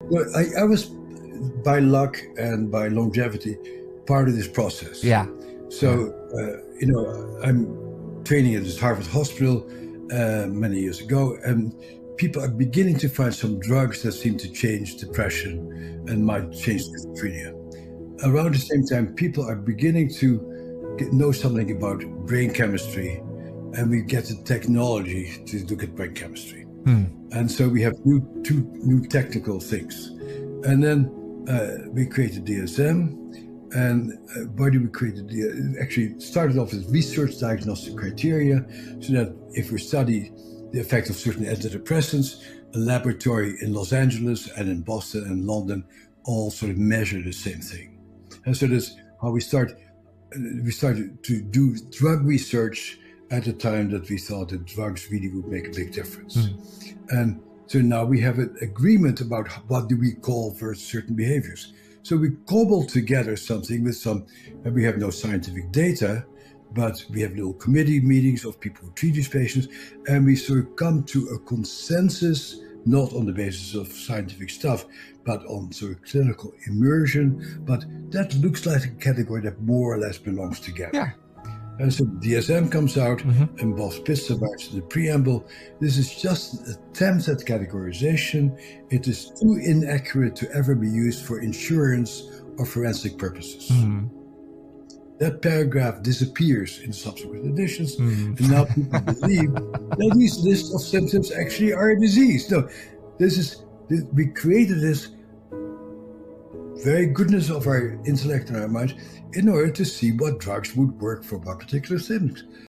Well, I was, by luck and by longevity, part of this process. Yeah. Yeah. So, I'm training at this Harvard hospital many years ago, and people are beginning to find some drugs that seem to change depression and might change schizophrenia. Around the same time, people are beginning to know something about brain chemistry, and we get the technology to look at brain chemistry. And so we have two new technical things. And then we created DSM. And why did we create it? Actually, started off as research diagnostic criteria, so that if we study the effect of certain antidepressants, a laboratory in Los Angeles and in Boston and London all sort of measure the same thing. And so that's how we start. We started to do drug research at the time that we thought that drugs really would make a big difference. And so now we have an agreement about what do we call for certain behaviors. So we cobbled together something with and we have no scientific data, but we have little committee meetings of people who treat these patients, and we sort of come to a consensus, not on the basis of scientific stuff, but on sort of clinical immersion. But that looks like a category that more or less belongs together. Yeah. And so DSM comes out, and Bob Spitzer writes in the preamble, this is just an attempt at categorization. It is too inaccurate to ever be used for insurance or forensic purposes. That paragraph disappears in subsequent editions, and now people believe that these lists of symptoms actually are a disease. No, we created this very goodness of our intellect and our minds in order to see what drugs would work for what particular symptoms.